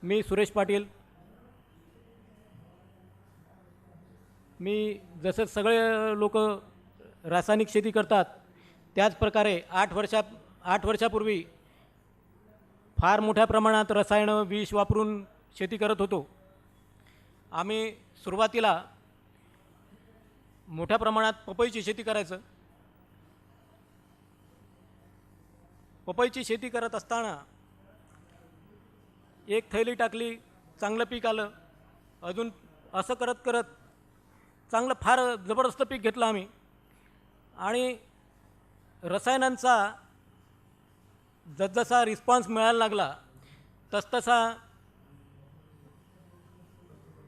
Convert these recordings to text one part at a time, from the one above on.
मी सुरेश पाटील. मी जसं सगळे लोक रासायनिक शेती करतात त्याच प्रकारे 8 वर्षापूर्वी फार मोठ्या प्रमाणात रसायनं विष वापरून शेती करत होतो. आम्ही सुरुवातीला मोठ्या प्रमाणात पपईची शेती करायचं. पपईची शेती करत असताना एक थैली टाकली, चांगलं पीक आलं. अजून असं करत करत चांगलं फार जबरदस्त पीक घेतलं आम्ही. आणि रसायनांचा जसजसा रिस्पॉन्स मिळायला लागला तसतसा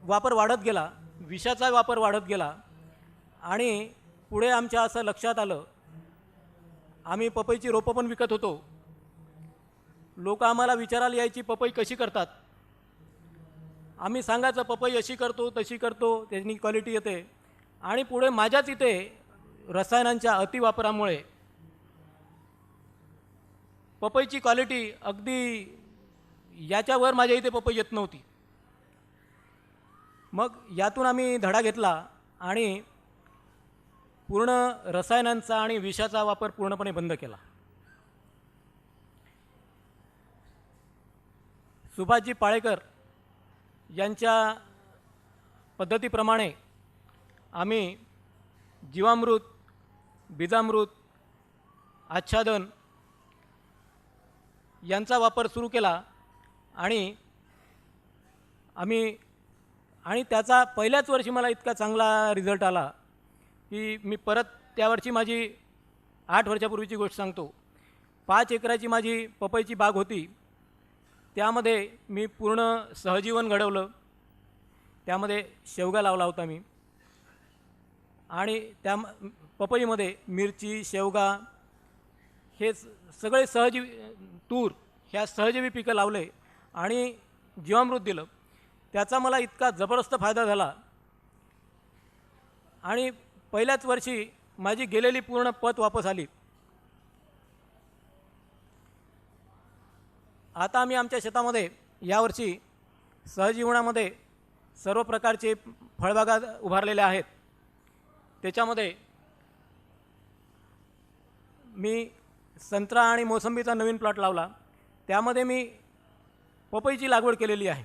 वापर वाढत गेला, विषाचा वापर वाढत गेला. आणि पुढे आमच्या असं लक्षात आलं, आम्ही पपईची रोपं पण विकत होतो. लोक आम्हाला विचारायला यायची पपई कशी करतात. आम्ही सांगायचं पपई अशी करतो तशी करतो, त्याची क्वालिटी येते. आणि पुढे माझ्याच इथे रसायनांच्या अतिवापरामुळे पपईची क्वालिटी अगदी याच्यावर माझ्या इथे पपई येत नव्हती. मग यातून आम्ही धडा घेतला आणि पूर्ण रसायनांचा आणि विषाचा वापर पूर्णपणे बंद केला. सुभाषजी पाळेकर यांच्या पद्धतीप्रमाणे आम्ही जीवामृत, बीजामृत, आच्छादन यांचा वापर सुरू केला. आणि त्याचा पहिल्याच वर्षी मला इतका चांगला रिझल्ट आला की मी परत त्यावर्षी माझी 8 वर्षापूर्वीची गोष्ट सांगतो. 5 एकराची माझी पपईची बाग होती. त्यामध्ये मी पूर्ण सहजीवन घडवलं. त्यामध्ये शेवगा लावला होता मी. आणि त्या पपईमध्ये मिरची, शेवगा हे सगळे तूर ह्या सहजीवी पिकं लावले आणि जीवामृत दिलं. त्याचा मला इतका जबरदस्त फायदा झाला. आणि पहिल्याच वर्षी माझी गेलेली पूर्ण पत वापस आली. आता आम्ही आमच्या शेतामध्ये यावर्षी सहजीवनामध्ये सर्व प्रकारचे फळबागा उभारलेल्या आहेत. त्याच्यामध्ये मी संत्रा आणि मोसंबीचा नवीन प्लॉट लावला. त्यामध्ये मी पपईची लागवड केलेली आहे.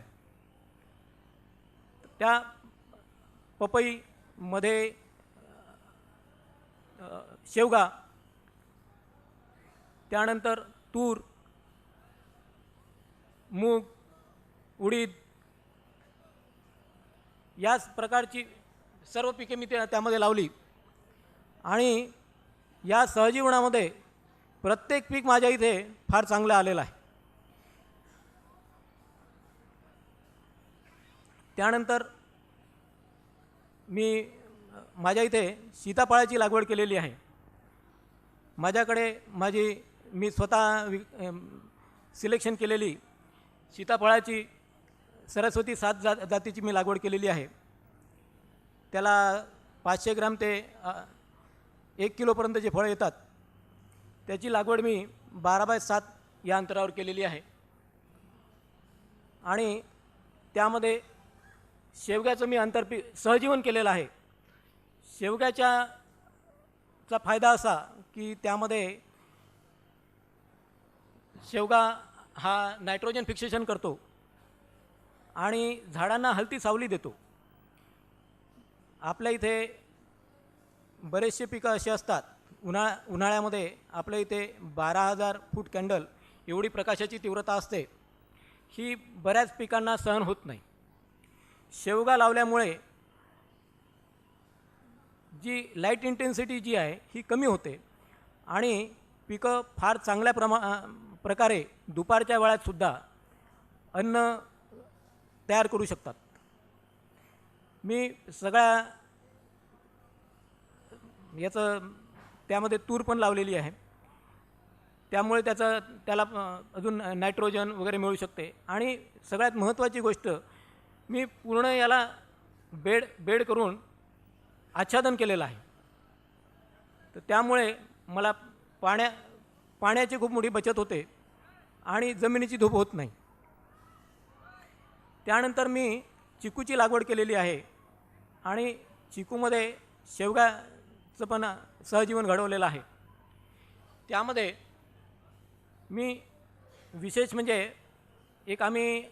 त्या पपईमध्ये शेवगा, त्यानंतर तूर, मूग, उडीद याच प्रकारची सर्व पिके मी त्यामध्ये लावली. आणि या सहजीवनामध्ये प्रत्येक पीक माझ्या इथे फार चांगलं आलेलं आहे. त्यानंतर मी माझ्या इथे सीताफळाची लागवड केलेली आहे. माझ्याकडे मी स्वतः सिलेक्शन केलेली सीताफळाची सरस्वती 7 जातीची मी लागवड केलेली आहे. त्याला 500 ग्रॅम ते 1 किलोपर्यंतचे फळं येतात. त्याची लागवड मी 12x7 या अंतरावर केलेली आहे. आणि त्यामध्ये शेवग्याचं मी सहजीवन केलेलं आहे. शेवग्याचा फायदा असा की त्यामध्ये शेवगा हा नायट्रोजन फिक्सेशन करतो आणि झाडांना हलती सावली देतो. आपल्या इथे बरेचसे पिकं असे असतात, उन्हाळ्यामध्ये आपल्या इथे 12,000 फूट कॅन्डल एवढी प्रकाशाची तीव्रता असते. ही बऱ्याच पिकांना सहन होत नाही. शेवगा लावल्यामुळे जी लाईट इंटेन्सिटी जी आहे ही कमी होते आणि पिकं फार चांगल्या प्रकारे दुपारच्या वेळातसुद्धा अन्न तयार करू शकतात. मी सगळ्या त्यामध्ये तूर पण लावलेली आहे. त्यामुळे त्याला अजून नायट्रोजन वगैरे मिळू शकते. आणि सगळ्यात महत्त्वाची गोष्ट, मी पूर्ण याला बेड करून आच्छादन केलेलं आहे. तर त्यामुळे मला पाण्याची खूप मोठी बचत होते आणि जमिनीची धूप होत नाही. त्यानंतर मी चिकूची लागवड केलेली आहे आणि चिकूमध्ये शेवगाचं पण सहजीवन घडवलेलं आहे. त्यामध्ये मी विशेष म्हणजे एक आम्ही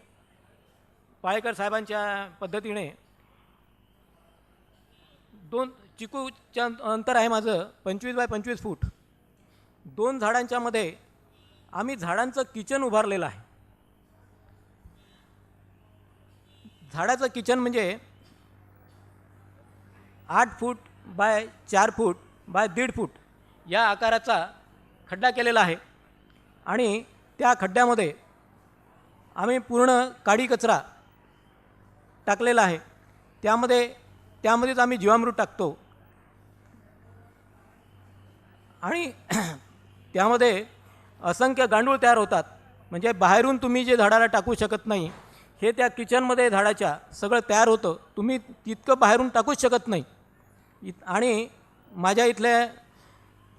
पाळेकर साहेबांच्या पद्धतीने चिकूच्या अंतर आहे माझं 25 बाय 25 फूट. 2 झाडांच्या मध्ये आम्ही झाडांचं किचन उभारलेलं आहे. झाडाचं किचन म्हणजे 8 फूट बाय 4 फूट बाय 1.5 फूट या आकाराचा खड्डा केलेला आहे आणि त्या खड्ड्यामध्ये आम्ही पूर्ण काडी कचरा टाकलेला आहे. त्यामध्येच आम्ही जीवामृत टाकतो आणि त्यामध्ये असंख्य गांडूळ तयार होतात. म्हणजे बाहेरून तुम्ही जे झाडाला टाकू शकत नाही हे त्या किचनमध्ये झाडाच्या सगळं तयार होतं. तुम्ही तितकं बाहेरून टाकूच शकत नाही. आणि माझ्या इथल्या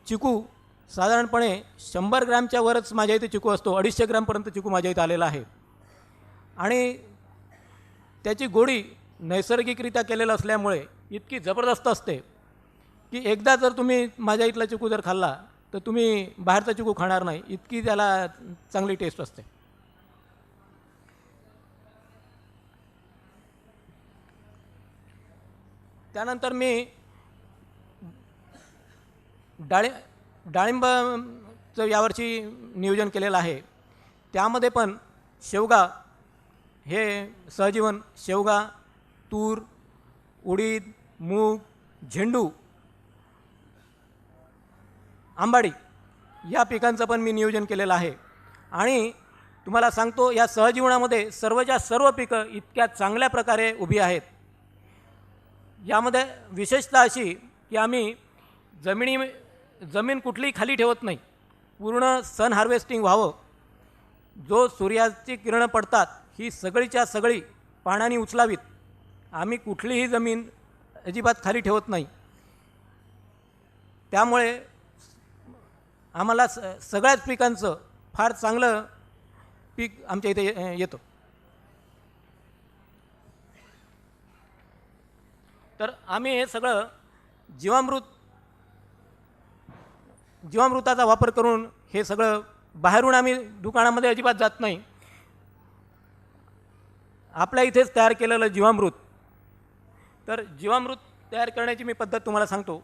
चिकू साधारणपणे 100 ग्रॅमच्या वरच माझ्या इथे चिकू असतो. 250 ग्रॅमपर्यंत चिकू माझ्या इथं आलेला आहे आणि त्याची गोडी नैसर्गिकरित्या केलेलं असल्यामुळे इतकी जबरदस्त असते की एकदा जर तुम्ही माझ्या इथला चिकू जर खाल्ला तर तुम्ही बाहेरचा चिकू खाणार नाही, इतकी त्याला चांगली टेस्ट असते. त्यानंतर मी डाळिंबाचं यावर्षी नियोजन केलेलं आहे. त्यामध्ये पण शेवगा हे सहजीवन, शेवगा, तूर, उडीद, मूग, झेंडू, आंबाडी या पिकांचं पण मी नियोजन केलेलं आहे. आणि तुम्हाला सांगतो या सहजीवनामध्ये सर्वच्या सर्व पिकं इतक्या चांगल्या प्रकारे उभी आहेत. यामध्ये विशेषतः अशी की आम्ही जमीन कुठलीही खाली ठेवत नाही. पूर्ण सन हार्वेस्टिंग व्हावं. जो सूर्याची किरणं पडतात ही सगळीच्या सगळी पाण्याने उचलावीत. आम्ही कुठलीही जमीन अजिबात खाली ठेवत नाही. त्यामुळे आम्हाला सगळ्याच पिकांचं फार चांगलं पीक आमच्या इथे येतं. तर आम्ही हे सगळं जीवामृताचा वापर करून हे सगळं बाहेरून आम्ही दुकानामध्ये अजिबात जात नाही. आपल्या इथेच तयार केलेलं जीवामृत. तर जीवामृत तयार करण्याची मी पद्धत तुम्हाला सांगतो.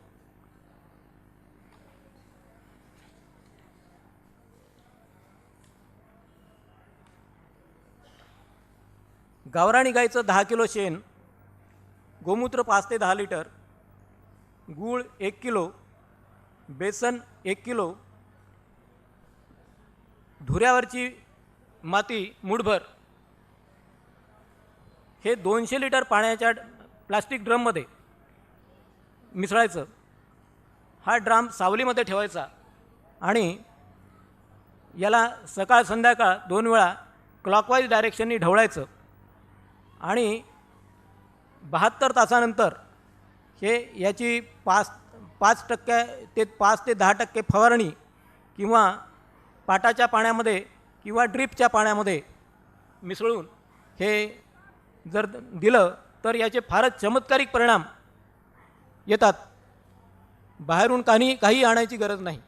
गावराणी गाईचं 10 किलो शेण, गोमूत्र 5 ते 10 लिटर, गूळ 1 किलो, बेसन 1 किलो, धुऱ्यावरची माती मूठभर, हे 200 लिटर पाण्याच्या प्लास्टिक ड्रममध्ये मिसळायचं. हा ड्रम सावलीमध्ये ठेवायचा आणि याला सकाळ संध्याकाळ 2 वेळा क्लॉकवाईज डायरेक्शननी ढवळायचं आणि 72 तासानंतर हे याची 5% ते 5 ते 10% फवारणी किंवा पाटाच्या पाण्यामध्ये किंवा ड्रीपच्या पाण्यामध्ये मिसळून हे जर दिलं तर याचे फारच चमत्कारिक परिणाम येतात. बाहेरून काही आणायची गरज नाही.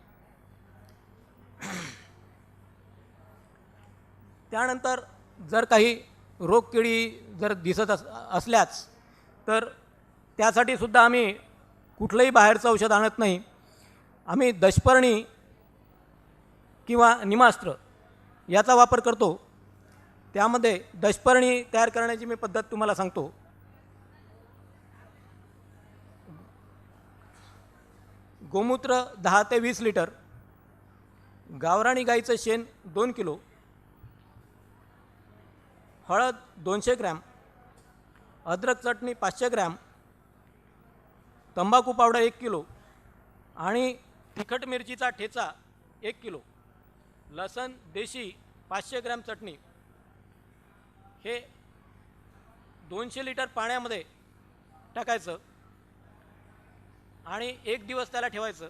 त्यानंतर जर काही रोगकिडी जर दिसत असल्याच तर त्यासाठी सुद्धा आम्ही कुठलंही बाहेरचं औषध आणत नाही. आम्ही दशपर्णी किंवा निमास्त्र याचा वापर करतो. त्यामध्ये दशपर्णी तयार करण्याची मी पद्धत तुम्हाला सांगतो. गोमूत्र 10 ते 20 लिटर, गावराणी गाईचं शेण 2 किलो, हळद 200 ग्रॅम, अद्रक चटणी 500 ग्रॅम, तंबाखू पावडर 1 किलो आणि तिखट मिरचीचा ठेचा 1 किलो, लसण देशी 500 ग्रॅम चटणी, हे 200 लिटर पाण्यामध्ये टाकायचं आणि 1 दिवस त्याला ठेवायचं.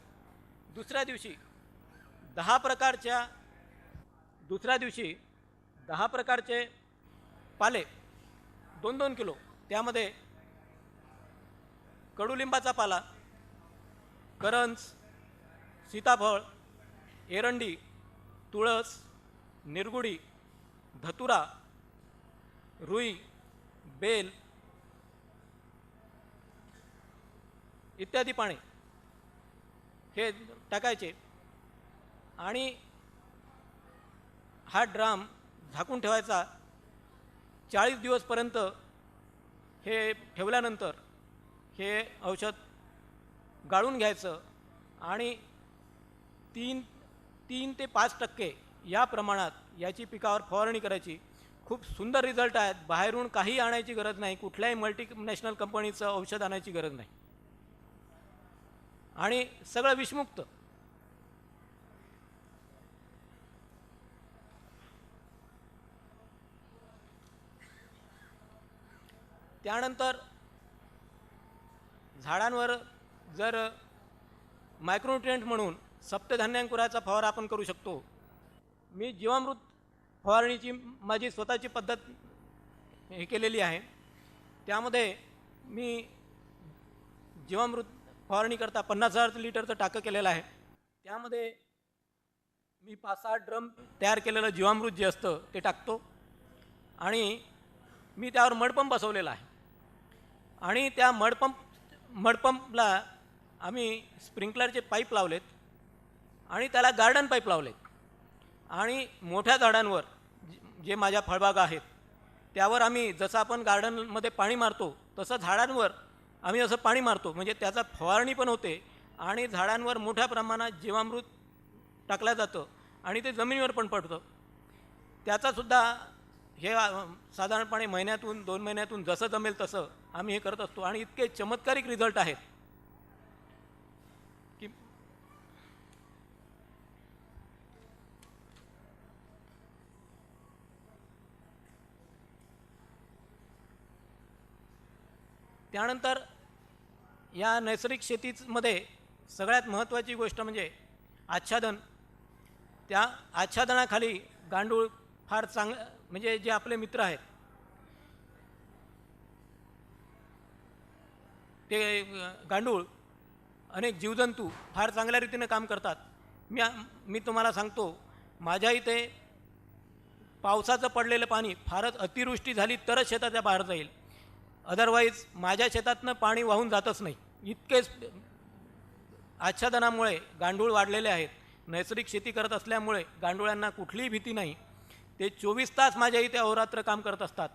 दुसऱ्या दिवशी 10 प्रकारचे पाले 2-2 किलो, त्यामध्ये कडुलिंबाचा पाला, करंज, सीताफळ, एरंडी, तुळस, निरगुडी, धतुरा, रुई, बेल इत्यादी पाने हे टाकायचे आणि हा ड्राम झाकून ठेवायचा. 40 दिवसपर्यंत हे ठेवल्यानंतर हे औषध गाळून घ्यायचं आणि 3 ते 5% या प्रमाणात याची पिकावर फवारणी करायची. खूप सुंदर रिझल्ट आहेत. बाहेरून काही आणायची गरज नाही, कुठल्याही मल्टीनॅशनल कंपनीचं औषध आणायची गरज नाही आणि सगळं विषमुक्त. त्यानंतर झाडांवर जर मायक्रोन्युट्रिएंट म्हणून सप्तधान्यांकुराचा फवारा आपण करू शकतो. मी जीवामृत फवारणीची माझी स्वतःची पद्धत हे केलेली आहे. त्यामध्ये मी जीवामृत फवारणी करता 50,000 लिटरचं टाकं केलेलं आहे. त्यामध्ये मी 5-6 ड्रम तयार केलेलं जीवामृत जे असतं ते टाकतो आणि मी त्यावर मडपंप बसवलेला आहे आणि त्या मडपंपला आम्ही स्प्रिंकलरचे पाईप लावलेत आणि त्याला गार्डन पाईप लावलेत आणि मोठ्या झाडांवर जे माझ्या फळबागा आहेत त्यावर आम्ही जसं आपण गार्डनमध्ये पाणी मारतो तसं झाडांवर आम्ही असं पाणी मारतो, म्हणजे त्याचा फवारणी पण होते आणि झाडांवर मोठ्या प्रमाणात जीवामृत टाकलं जातं आणि ते जमिनीवर पण पडतं. त्याचासुद्धा हे साधारणपणे महिन्यातून 2 महिन्यातून जसं जमेल तसं आम्ही हे करत असतो आणि इतके चमत्कारिक रिझल्ट आहेत की त्यानंतर या नैसर्गिक शेतीमध्ये सगळ्यात महत्त्वाची गोष्ट म्हणजे आच्छादन. त्या आच्छादनाखाली गांडूळ फार चांगलं, म्हणजे जे आपले मित्र आहेत ते गांडूळ अनेक जीवजंतू फार चांगल्या रीतीने काम करतात. मी तुम्हाला सांगतो, माझ्या इथे पावसाचं पडलेलं पाणी फारच अतिवृष्टी झाली तरच शेताच्या बाहेर जाईल, अदरवाईज माझ्या शेतातनं पाणी वाहून जातच नाही. इतकेच आच्छादनामुळे गांडूळ वाढलेले आहेत. नैसर्गिक शेती करत असल्यामुळे गांडुळांना कुठलीही भीती नाही. ते 24 तास माझ्या इथे अहोरात्र काम करत असतात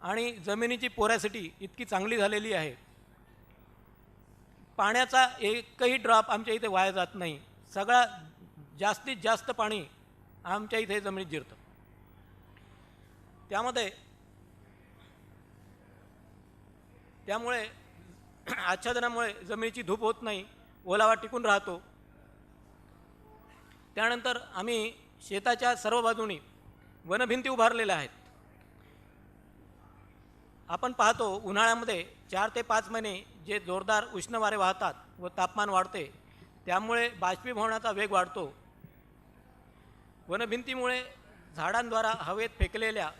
आणि जमिनीची पोरॅसिटी इतकी चांगली झालेली आहे, पाण्याचा एकही ड्रॉप आमच्या इथे वाया जात नाही. सगळा जास्तीत जास्त पाणी आमच्या इथे जमिनीत जिरतं. त्यामुळे आच्छादनामुळे जमिनीची धूप होत नाही, ओलावा टिकून राहतो. त्यानंतर आम्ही शेताच्या सर्व बाजूनी वनभिंती उभारलेल्या आहेत. आपण पाहतो उन्हाळ्यामध्ये 4 ते 5 महिने जे जोरदार उष्ण वारे वाहतात व तापमान वाढते, त्यामुळे बाष्पीभवनाचा वेग वाढतो. वनभिंतीमुळे झाडांद्वारा हवेत फेकलेल्या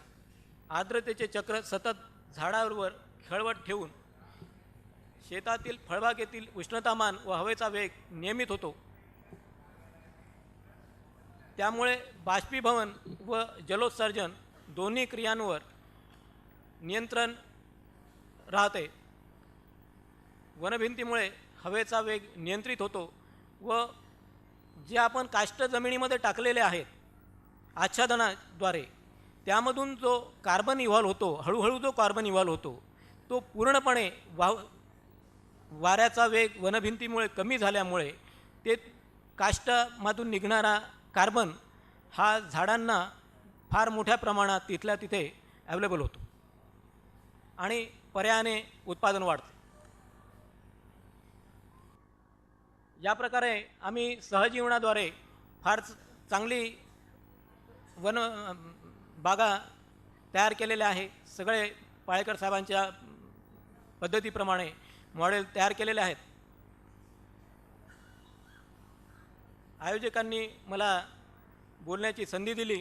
आर्द्रतेचे चक्र सतत झाडावर खेळवत ठेवून शेतातील फळबागेतील उष्णतामान व हवेचा वेग नियमित होतो. त्यामुळे बाष्पीभवन व जलोत्सर्जन दोन्ही क्रियांवर नियंत्रण राहते. वनभिंतीमुळे हवेचा वेग नियंत्रित होतो व जे आपण काष्ट जमिनीमध्ये टाकलेले आहेत आच्छादनाद्वारे, त्यामधून जो कार्बन इव्हॉल्व होतो, हळूहळू जो कार्बन इव्हॉल्व होतो तो पूर्णपणे वाऱ्याचा वेग वनभिंतीमुळे कमी झाल्यामुळे ते काष्टामधून निघणारा कार्बन हा झाडांना फार मोठ्या प्रमाणात तिथल्या तिथे अवेलेबल होतो आणि पर्यायाने उत्पादन वाढते. या प्रकारे आम्ही सहजीवनाद्वारे फार चांगली बागा तयार केलेल्या आहे. सगळे पाळेकर साहेबांच्या पद्धतीप्रमाणे मॉडेल तयार केलेले आहेत. आयोजकांनी मला बोलण्याची संधी दिली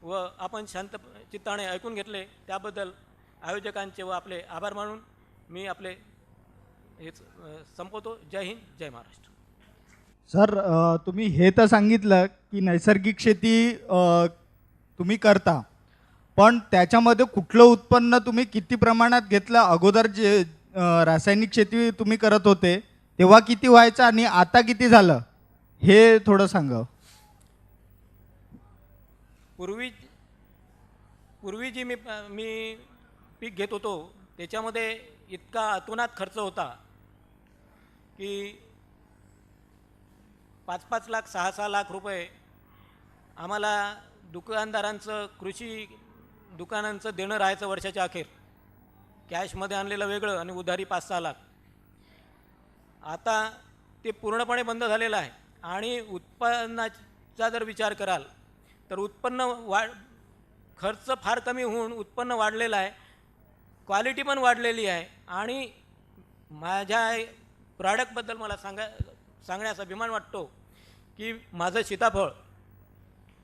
व आपण शांत चित्ताने ऐकून घेतले त्याबद्दल आयोजकांचे व आपले आभार मानून मी आपले हेच संपवतो. जय हिंद, जय महाराष्ट्र. सर, तुम्ही हे तर सांगितलं की नैसर्गिक शेती तुम्ही करता, पण त्याच्यामध्ये कुठलं उत्पन्न तुम्ही किती प्रमाणात घेतलं? अगोदर जे रासायनिक शेती तुम्ही करत होते तेव्हा किती व्हायचं आणि आता किती झालं हे थोडं सांगा. पूर्वी जी मी पीक घेत होतो त्याच्यामध्ये इतका अतोनात खर्च होता की 5-5 लाख 6-6 लाख रुपये आम्हाला दुकानदारांचं, कृषी दुकानांचं देणं राहायचं वर्षाच्या अखेर. कॅशमध्ये आणलेलं वेगळं आणि उधारी 5-6 लाख. आता ते पूर्णपणे बंद झालेलं आहे. आणि उत्पन्नाचा जर विचार कराल तर उत्पन्न खर्च फार कमी होऊन उत्पन्न वाढलेलं आहे, क्वालिटी पण वाढलेली आहे. आणि माझ्या प्रॉडक्टबद्दल मला सांगण्याचा अभिमान वाटतो की माझं सीताफळ,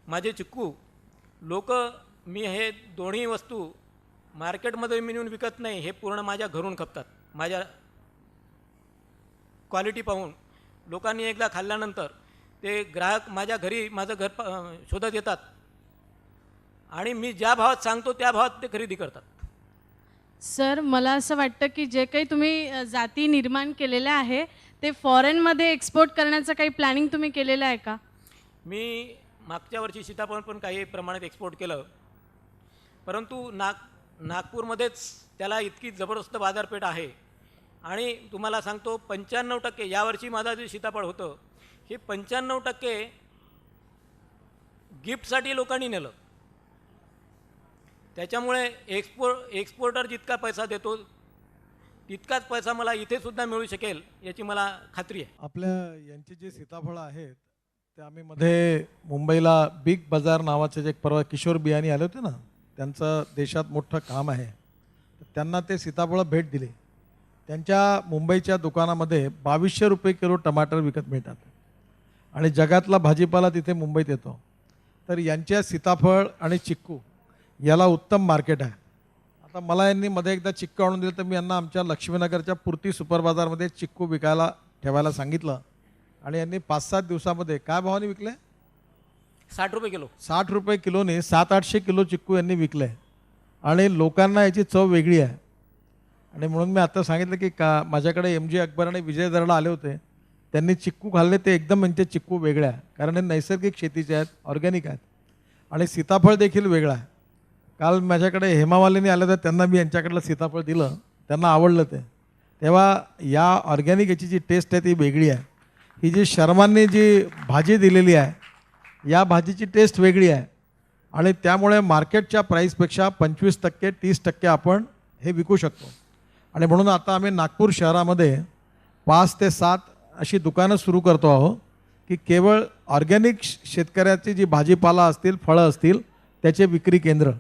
माझे चिक्कू, मी हे दोन्ही वस्तू मार्केटमध्ये मी नेऊन विकत नाही, हे पूर्ण माझ्या घरून खपतात. माझ्या क्वालिटी पाहून लोकांनी एकदा खाल्ल्यानंतर ते ग्राहक माझ्या घरी माझं घर शोधत येतात आणि मी ज्या भावात सांगतो त्या भावात ते खरेदी करतात. सर, मला असं वाटतं की जे काही तुम्ही जाती निर्माण केलेल्या आहे ते फॉरेनमध्ये एक्सपोर्ट करण्याचं काही प्लॅनिंग तुम्ही केलेलं आहे का? मी मागच्या वर्षी सीताफळ पण काही प्रमाणात एक्सपोर्ट केलं, परंतु नागपूरमध्येच त्याला इतकी जबरदस्त बाजारपेठ आहे. आणि तुम्हाला सांगतो 95% यावर्षी माझं जे सीताफळ होतं हे 95% गिफ्टसाठी लोकांनी नेलं. त्याच्यामुळे एक्सपोर्टर जितका पैसा देतो तितकाच पैसा मला इथे सुद्धा मिळू शकेल याची मला खात्री आहे. आपल्या यांचे जे सीताफळं आहेत ते आम्ही मध्ये मुंबईला बिग बाजार नावाचे जे एक परवा किशोर बियाणी आले होते ना, त्यांचं देशात मोठं काम आहे. त्यांना ते सीताफळं भेट दिली. त्यांच्या मुंबईच्या दुकानामध्ये 2200 रुपये किलो टमाटर विकत मिळतात आणि जगातला भाजीपाला तिथे मुंबईत येतो. तर यांच्या सीताफळ आणि चिक्कू याला उत्तम मार्केट आहे. आता मला यांनी मध्ये एकदा चिक्कू आणून दिलं तर मी यांना आमच्या लक्ष्मीनगरच्या पूर्ती सुपर बाजारमध्ये चिक्कू विकायला ठेवायला सांगितलं आणि यांनी 5-7 दिवसामध्ये काय भावाने विकले? 60 रुपये किलो. 60 रुपये किलोने 700-800 किलो चिक्कू यांनी विकले आणि लोकांना याची चव वेगळी आहे. आणि म्हणून मी आता सांगितलं की माझ्याकडे MG अकबर आणि विजय दर्डा आले होते, त्यांनी चिक्कू खाल्ले, ते एकदम यांचे चिक्कू वेगळे आहे कारण हे नैसर्गिक शेतीचे आहेत, ऑर्गॅनिक आहेत. आणि सीताफळ देखील वेगळं आहे. काल माझ्याकडे हेमामालिनी आले तर त्यांना मी यांच्याकडलं सीताफळ दिलं, त्यांना आवडलं ते. तेव्हा या ऑर्गॅनिक याची जी टेस्ट आहे ती वेगळी आहे. ही जी शर्मांनी जी भाजी दिलेली आहे या भाजीची टेस्ट वेगळी आहे आणि त्यामुळे मार्केटच्या प्राईसपेक्षा 25% 30% आपण हे विकू शकतो. आणि म्हणून आता आम्ही नागपूर शहरामध्ये 5 ते 7 अशी दुकानं सुरू करतो आहोत की केवळ ऑर्गॅनिक शेतकऱ्याची जी भाजीपाला असतील, फळं असतील त्याचे विक्री केंद्र.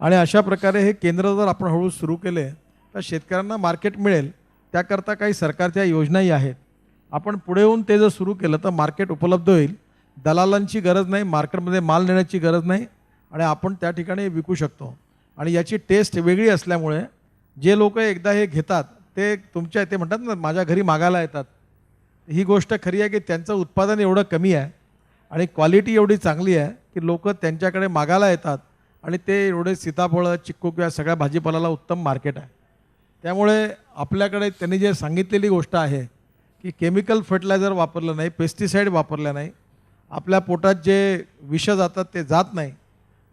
आणि अशा प्रकारे हे केंद्र जर आपण हळू सुरू केले तर शेतकऱ्यांना मार्केट मिळेल. त्याकरता काही सरकारच्या योजनाही आहेत. आपण पुढे येऊन ते जर सुरू केलं तर मार्केट उपलब्ध होईल. दलालांची गरज नाही, मार्केटमध्ये माल नेण्याची गरज नाही आणि आपण त्या ठिकाणी विकू शकतो. आणि याची टेस्ट वेगळी असल्यामुळे जे लोक एकदा हे घेतात ते तुमच्या इथे म्हणतात ना, माझ्या घरी मागायला येतात. ही गोष्ट खरी आहे की त्यांचं उत्पादन एवढं कमी आहे आणि क्वालिटी एवढी चांगली आहे की लोक त्यांच्याकडे मागायला येतात आणि ते एवढे सीताफळं, चिक्कू किंवा सगळ्या भाजीपाल्याला उत्तम मार्केट आहे. त्यामुळे आपल्याकडे त्यांनी जे सांगितलेली गोष्ट आहे की केमिकल फर्टिलायझर वापरलं नाही, पेस्टिसाईड वापरलं नाही, आपल्या पोटात जे विष जातात ते जात नाही.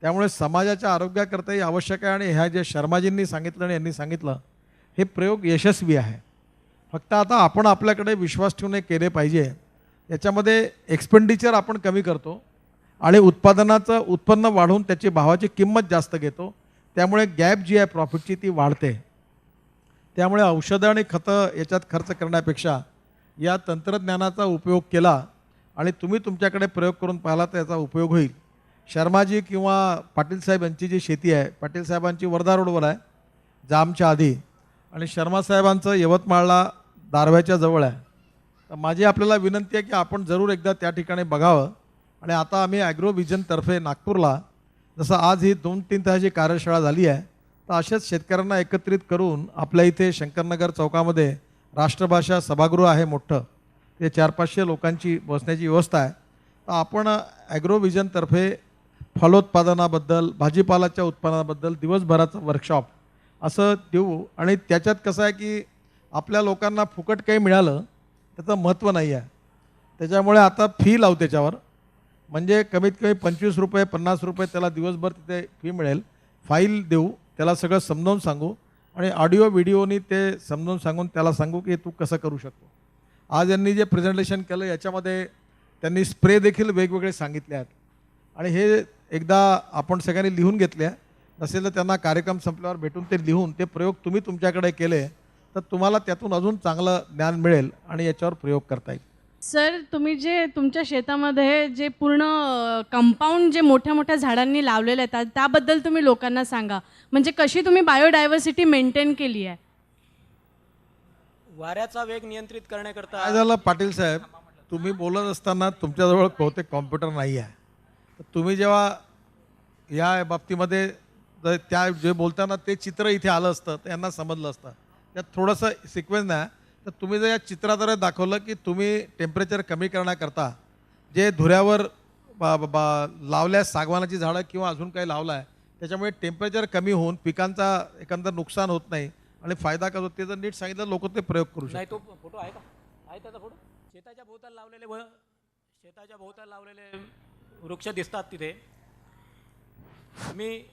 त्यामुळे समाजाच्या आरोग्याकरताही आवश्यक आहे. आणि ह्या जे शर्माजींनी सांगितलं आणि यांनी सांगितलं हे प्रयोग यशस्वी आहे. फक्त आता आपण आपल्याकडे विश्वास ठेवून केले पाहिजे. याच्यामध्ये एक्सपेंडिचर आपण कमी करतो आणि उत्पादनाचं उत्पन्न वाढवून त्याची भावाची किंमत जास्त घेतो. त्यामुळे गॅप जी आहे प्रॉफिटची ती वाढते. त्यामुळे औषधं आणि खतं याच्यात खर्च करण्यापेक्षा या तंत्रज्ञानाचा उपयोग केला आणि तुम्ही तुमच्याकडे प्रयोग करून पाहिला तर याचा उपयोग होईल. शर्माजी किंवा पाटील साहेब यांची जी शेती आहे, पाटील साहेबांची वर्धा रोडवर आहे जामच्या आधी, आणि शर्मा साहेबांचं यवतमाळला दारव्याच्या जवळ आहे. तर माझी आपल्याला विनंती आहे की आपण जरूर एकदा त्या ठिकाणी बघावं. आणि आता आम्ही ॲग्रो विजनतर्फे नागपूरला जसं आज ही 2-3 तासाची कार्यशाळा झाली आहे तर अशाच शेतकऱ्यांना एकत्रित करून आपल्या इथे शंकरनगर चौकामध्ये राष्ट्रभाषा सभागृह आहे मोठं, ते 400-500 लोकांची बसण्याची व्यवस्था आहे. तर आपण ॲग्रोव्हिजनतर्फे फलोत्पादनाबद्दल, भाजीपालाच्या उत्पादनाबद्दल दिवसभराचं वर्कशॉप असं देऊ. आणि त्याच्यात कसं आहे की आपल्या लोकांना फुकट काही मिळालं त्याचं महत्त्व नाही आहे. त्याच्यामुळे आता फी लावू त्याच्यावर, म्हणजे कमीत कमी 25 रुपये 50 रुपये त्याला दिवसभर तिथे फी मिळेल. फाईल देऊ, त्याला सगळं समजावून सांगू आणि ऑडिओ व्हिडिओनी ते समजावून सांगून त्याला सांगू की तू कसं करू शकतो. आज यांनी जे प्रेझेंटेशन केलं याच्यामध्ये त्यांनी स्प्रे देखील वेगवेगळे सांगितले आहेत आणि हे एकदा आपण सगळ्यांनी लिहून घेतले. नसेल तर त्यांना कार्यक्रम संपल्यावर भेटून ते लिहून ते प्रयोग तुम्ही तुमच्याकडे केले तर तुम्हाला त्यातून अजून चांगलं ज्ञान मिळेल आणि याच्यावर प्रयोग करता येईल. सर, तुम्ही जे तुमच्या शेतामध्ये जे पूर्ण कंपाऊंड जे मोठ्या मोठ्या झाडांनी लावलेले आहेत त्याबद्दल तुम्ही लोकांना सांगा, म्हणजे कशी तुम्ही बायोडायव्हर्सिटी मेंटेन केली आहे. वाऱ्याचा वेग नियंत्रित करण्याकरता काय झालं पाटील साहेब, तुम्ही बोलत असताना तुमच्याजवळ बहुतेक कॉम्प्युटर नाही आहे. तर तुम्ही जेव्हा या बाबतीमध्ये त्या जे बोलताना ते चित्र इथे आलं असतं तर यांना समजलं असतं. त्यात थोडंसं सिक्वेन्स नाही. तर तुम्ही जर या चित्राद्वारे दाखवलं की तुम्ही टेम्परेचर कमी करण्याकरता जे धुऱ्यावर लावल्या सागवानाची झाडं किंवा अजून काही लावलं आहे त्याच्यामुळे टेम्परेचर कमी होऊन पिकांचा एकंदर नुकसान होत नाही आणि फायदा का होतो ते जर नीट सांगितलं लोक ते प्रयोग करू नाही. शकतात. तो फोटो आहे का? आहे त्याचा फोटो? शेताच्या भोवताल लावलेले वृक्ष दिसतात तिथे. मी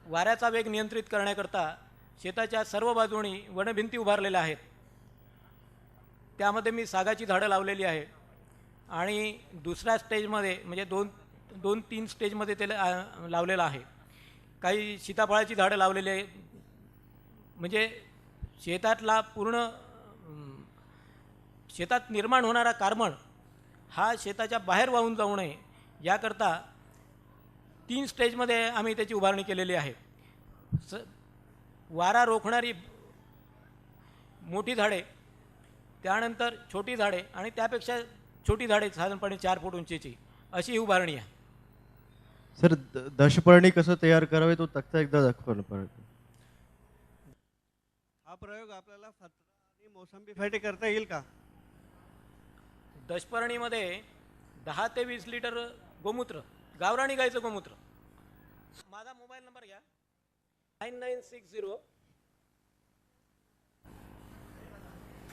वाऱ्याचा वेग नियंत्रित करण्याकरता शेताच्या सर्व बाजूनी वनभिंती उभारलेल्या आहेत. त्यामध्ये मी सागाची झाडं लावलेली आहे आणि दुसऱ्या स्टेजमध्ये म्हणजे दोन तीन स्टेजमध्ये ते लावलेलं आहे. काही सीताफळाची झाडं लावलेली आहे. म्हणजे शेतातला पूर्ण शेतात निर्माण होणारा कार्बन हा शेताच्या बाहेर वाहून जाऊ नये याकरता 3 स्टेजमध्ये आम्ही त्याची उभारणी केलेली आहे. वारा रोखणारी मोठी झाडे, त्यानंतर छोटी झाडे आणि त्यापेक्षा छोटी झाडे साधारणपणे 4 फूट उंचीची अशी ही उभारणी आहे. सर दशपर्णी कसं तयार करावे तो तक्ता एकदा दाखवलं पाहिजे. हा प्रयोग आपल्याला आणि मोसंबीसाठी करता येईल का? दशपर्णीमध्ये 10 ते 20 लिटर गोमूत्र, गावराणी गाईचं गोमूत्र. माझा मोबाईल नंबर घ्या 9960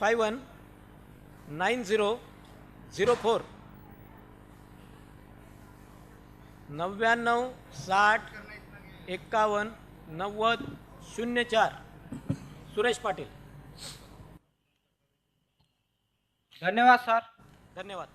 519004 99 60 51 90 04. सुरेश पाटील. धन्यवाद सर. धन्यवाद.